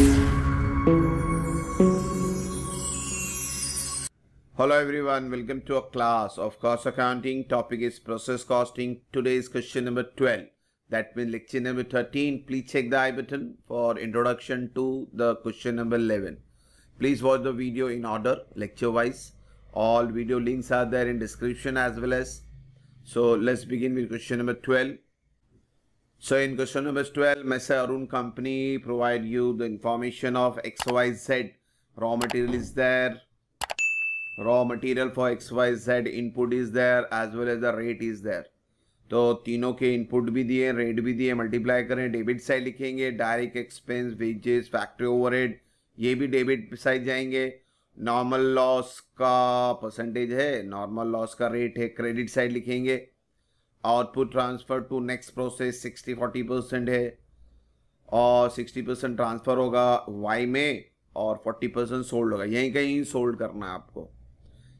Hello everyone, welcome to a class of cost accounting. Topic is process costing. Today is question number 12. That means lecture number 13. Please check the I button for introduction to the question number 11. Please watch the video in order, lecture wise. All video links are there in description as well as. So let's begin with question number 12. So in question number 12, Messrs Arun Company provide you the information of XYZ. Raw material is there. Raw material for XYZ input is there as well as the rate is there. तो तीनों के input भी दिए, rate भी दिए, multiply करें, debit side लिखेंगे, direct expense, wages, factory overhead, ये भी डेबिट साइड जाएंगे. नॉर्मल लॉस का परसेंटेज है, नॉर्मल लॉस का रेट है, क्रेडिट साइड लिखेंगे. Output transfer to next process 60-40% है और 60% ट्रांसफर होगा वाई में और 40% सोल्ड होगा. यहीं कहीं सोल्ड करना है आपको.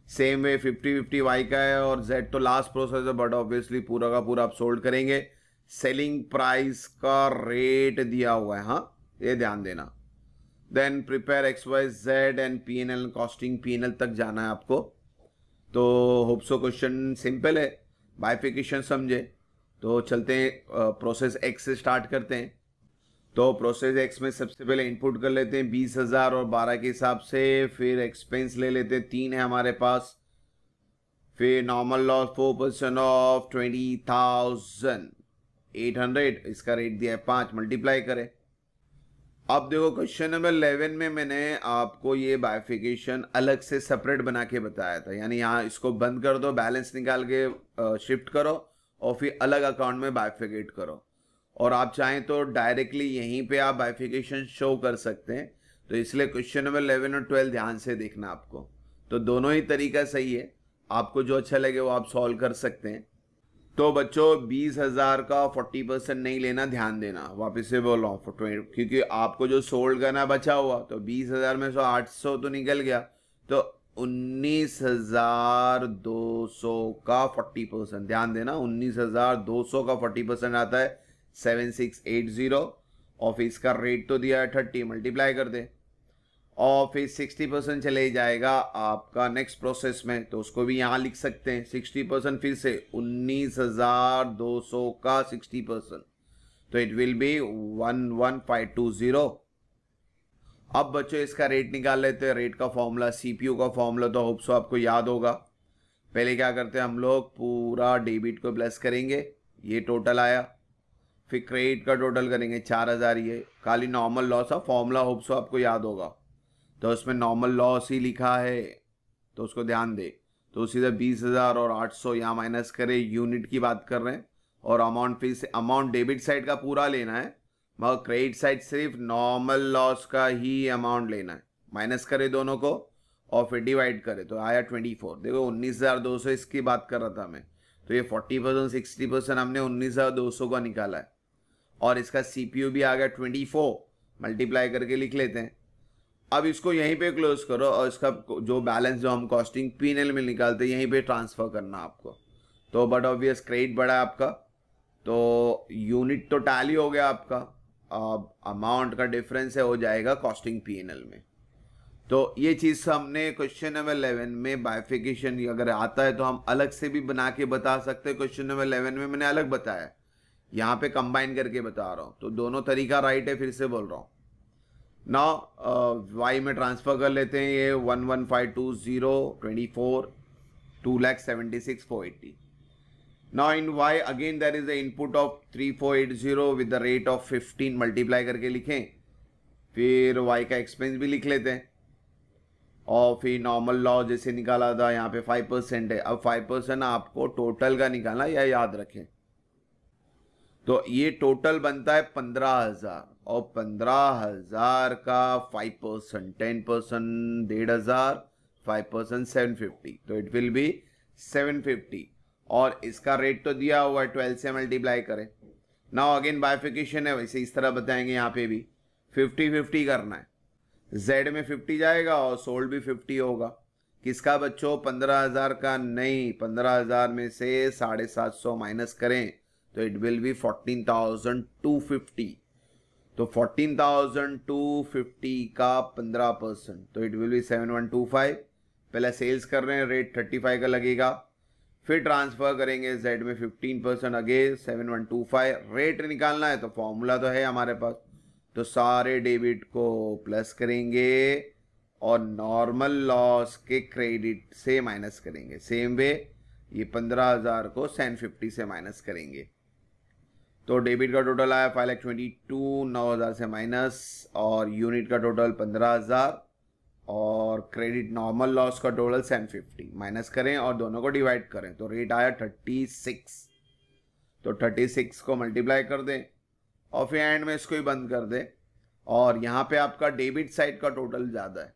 सेम वे 50-50 वाई का है और जेड तो लास्ट प्रोसेस है, बट ऑब्वियसली पूरा का पूरा आप सोल्ड करेंगे. सेलिंग प्राइस का रेट दिया हुआ है, हाँ ये ध्यान देना. Then prepare XYZ and P&L costing. P&L तक जाना है आपको. तो होप सो क्वेश्चन सिंपल है, बाइफिकेशन समझे. तो चलते हैं प्रोसेस एक्स से स्टार्ट करते हैं. तो प्रोसेस एक्स में सबसे पहले इनपुट कर लेते हैं 20,000 और 12 के हिसाब से. फिर एक्सपेंस ले लेते हैं, 3 है हमारे पास. फिर नॉर्मल लॉस 4% ऑफ 20,800. इसका रेट दिया है 5, मल्टीप्लाई करें. अब देखो क्वेश्चन नंबर 11 में मैंने आपको ये बाइफिकेशन अलग से सेपरेट बना के बताया था. यानी यहाँ इसको बंद कर दो, बैलेंस निकाल के शिफ्ट करो और फिर अलग अकाउंट में बाइफिकेट करो. और आप चाहें तो डायरेक्टली यहीं पे आप बाइफिकेशन शो कर सकते हैं. तो इसलिए क्वेश्चन नंबर 11 और 12 ध्यान से देखना आपको. तो दोनों ही तरीका सही है, आपको जो अच्छा लगे वो आप सॉल्व कर सकते हैं. तो बच्चों 20,000 का 40% नहीं लेना, ध्यान देना. वापस से बोल रहा हूँ, क्योंकि आपको जो सोल्ड करना बचा हुआ, तो 20,000 में से 800 तो निकल गया. तो 19,200 का 40%, ध्यान देना. 19,200 का 40% आता है 7680 और फिर इसका रेट तो दिया है 30, मल्टीप्लाई कर दे. और फिर 60% चले जाएगा आपका नेक्स्ट प्रोसेस में, तो उसको भी यहाँ लिख सकते हैं. 60% फिर से 19,200 का 60%, तो इट विल बी 11,520. अब बच्चों इसका रेट निकाल लेते हैं. रेट का फॉर्मूला, सीपीयू का फॉर्मूला तो होप सो आपको याद होगा. पहले क्या करते हैं हम लोग, पूरा डेबिट को प्लस करेंगे, ये टोटल आया. फिर क्रेडिट का टोटल करेंगे 4,000. ये खाली नॉर्मल लॉस का फॉर्मूला होप सो आपको याद होगा. तो उसमें नॉर्मल लॉस ही लिखा है, तो उसको ध्यान दे. तो सीधा 20,000 और 800 यहाँ माइनस करें. यूनिट की बात कर रहे हैं. और अमाउंट फिर से, अमाउंट डेबिट साइड का पूरा लेना है, मगर क्रेडिट साइड सिर्फ नॉर्मल लॉस का ही अमाउंट लेना है. माइनस करें दोनों को और फिर डिवाइड करें, तो आया 24. देखो 19,200 इसकी बात कर रहा था मैं. तो ये 40% 60% हमने 19,200 का निकाला है. और इसका सीपीयू भी आ गया 24, मल्टीप्लाई करके लिख लेते हैं. अब इसको यहीं पे क्लोज करो और इसका जो बैलेंस जो हम कॉस्टिंग P&L में निकालते हैं यहीं पे ट्रांसफर करना आपको. तो बट ऑब्वियस क्रेडिट बढ़ा है आपका, तो यूनिट तो टैली हो गया आपका. अब अमाउंट का डिफरेंस है, हो जाएगा कॉस्टिंग P&L में. तो ये चीज़ हमने क्वेश्चन नंबर 11 में बाइफिकेशन अगर आता है तो हम अलग से भी बना के बता सकते हैं. क्वेश्चन नंबर 11 में मैंने अलग बताया, यहाँ पे कंबाइन करके बता रहा हूँ. तो दोनों तरीका राइट है, फिर से बोल रहा हूँ. नाउ वाई में ट्रांसफर कर लेते हैं. ये 11,520 24 2,76,480. Now in Y again there is the input of 3,480 with the rate of 15, multiply करके लिखें. फिर वाई का एक्सपेंस भी लिख लेते हैं. और फिर नॉर्मल लॉस जैसे निकाला था यहाँ पे 5% है. अब 5% आपको टोटल का निकालना, या याद रखें. तो ये टोटल बनता है 15,000 और 15,000 का 5%, 10% 1,500, 5% 750. तो इट विल बी 750. और इसका रेट तो दिया हुआ है, 12 से मल्टीप्लाई करें. नाउ अगेन बाइफिकेशन है, वैसे इस तरह बताएंगे. यहाँ पे भी 50-50 करना है. जेड में 50 जाएगा और सोल्ड भी 50 होगा. किसका बच्चों, 15,000 का नहीं. 15,000 में से 750 माइनस करें तो इट विल बी 14,250. तो 14,250 का 15%, तो इट विल बी 7125। पहले सेल्स कर रहे हैं, रेट 35 का लगेगा, फिर ट्रांसफर करेंगे जेड में 15% अगेन 7125। रेट निकालना है तो फॉर्मूला तो है हमारे पास, तो सारे डेबिट को प्लस करेंगे और नॉर्मल लॉस के क्रेडिट से माइनस करेंगे। सेम वे ये 15,000 को 750 से माइनस करेंगे। तो डेबिट का टोटल आया 5,22,000, 9,000 से माइनस, और यूनिट का टोटल 15,000 और क्रेडिट नॉर्मल लॉस का टोटल 750 माइनस करें और दोनों को डिवाइड करें तो रेट आया 36। तो 36 को मल्टीप्लाई कर दें और फिर एंड में इसको ही बंद कर दें। और यहाँ पे आपका डेबिट साइड का टोटल ज़्यादा है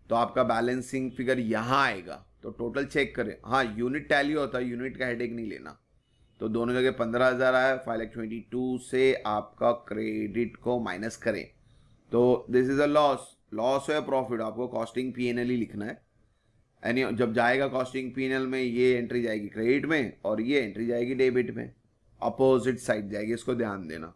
तो आपका बैलेंसिंग फिगर यहाँ आएगा। तो टोटल चेक करें, हाँ यूनिट टैली होता है, यूनिट का हेडेक नहीं लेना। तो दोनों जगह 15,000 आया, 5,22,000 से आपका क्रेडिट को माइनस करें तो this is a loss. Loss है प्रॉफिट, आपको कॉस्टिंग पीएनएल ही लिखना है। यानी जब जाएगा कॉस्टिंग पीएनएल में ये एंट्री जाएगी क्रेडिट में और ये एंट्री जाएगी डेबिट में, अपोजिट साइड जाएगी, इसको ध्यान देना।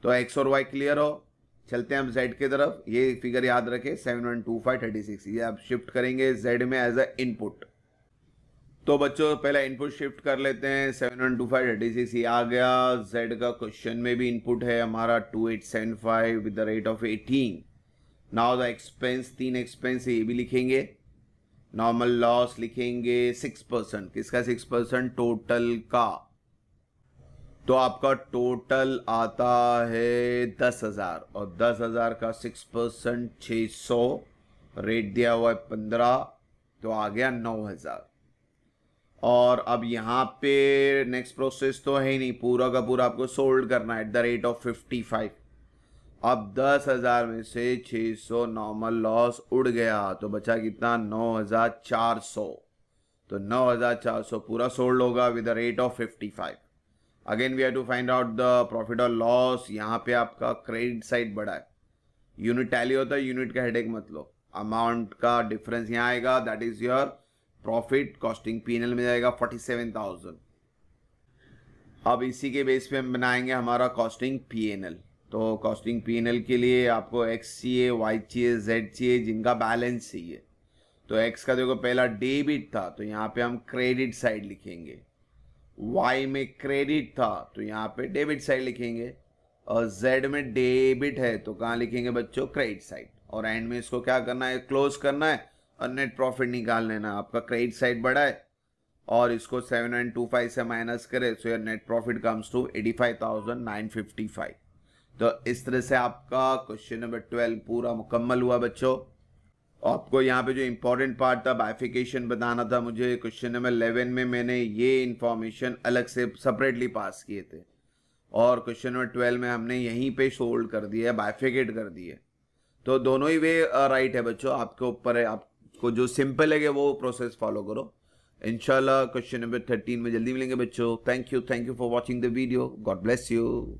तो एक्स और वाई क्लियर हो, चलते हैं हम जेड की तरफ। ये फिगर याद रखें 712536, ये आप शिफ्ट करेंगे जेड में एज अ इनपुट। तो बच्चों पहले इनपुट शिफ्ट कर लेते हैं, 712536 ये आ गया। जेड का क्वेश्चन में भी इनपुट है हमारा 2875 with the rate of 18। Now the expense, 3 expense ये भी लिखेंगे। नॉर्मल लॉस लिखेंगे 6%, किसका 6%? टोटल का। तो आपका टोटल आता है 10,000 और 10,000 का 6% 600, रेट दिया हुआ है 15, तो आ गया 9,000। और अब यहाँ पे नेक्स्ट प्रोसेस तो है ही नहीं, पूरा का पूरा आपको सोल्ड करना है एट द रेट ऑफ 55। अब 10,000 में से 600 नॉर्मल लॉस उड़ गया तो बचा कितना? 9,400। तो 9,400 पूरा सोल्ड होगा with the rate of 55। Again we have to find out the profit और लॉस। यहाँ पे आपका क्रेडिट साइड बड़ा है, यूनिट टैली होता है, यूनिट का हेडेक मत लो। अमाउंट का डिफरेंस यहाँ आएगा, that is your profit. Costing PNL में जाएगा 47,000। अब इसी के बेस पे हम बनाएंगे हमारा कॉस्टिंग पीएनएल। तो कॉस्टिंग पीएनएल के लिए आपको एक्स चाहिए, वाई चाहिए, जेड चाहिए, जिनका बैलेंस चाहिए। तो एक्स का देखो पहला डेबिट था तो यहाँ पे हम क्रेडिट साइड लिखेंगे, वाई में क्रेडिट था तो यहाँ पे डेबिट साइड लिखेंगे, और जेड में डेबिट है तो कहाँ लिखेंगे बच्चों? Credit side. और एंड में इसको क्या करना है? क्लोज करना है और नेट प्रॉफिट निकाल लेना। आपका क्रेडिट साइड बड़ा है और इसको 7,925 से माइनस करे so your net profit comes to 85,955। तो इस तरह से आपका क्वेश्चन नंबर 12 पूरा मुकम्मल हुआ बच्चों। आपको यहाँ पे जो इंपॉर्टेंट पार्ट था बाइफिकेशन बताना था मुझे। क्वेश्चन नंबर 11 में मैंने ये इंफॉर्मेशन अलग से सेपरेटली पास किए थे और क्वेश्चन नंबर 12 में हमने यहीं पे सोल्ड कर दिया है, बाइफिकेट कर दिए। तो दोनों ही वे राइट है बच्चों, आपके ऊपर है, आपको जो सिंपल है वो प्रोसेस फॉलो करो। इंशाल्लाह क्वेश्चन नंबर 13 में जल्दी मिलेंगे बच्चों। Thank you for watching the video. God bless you.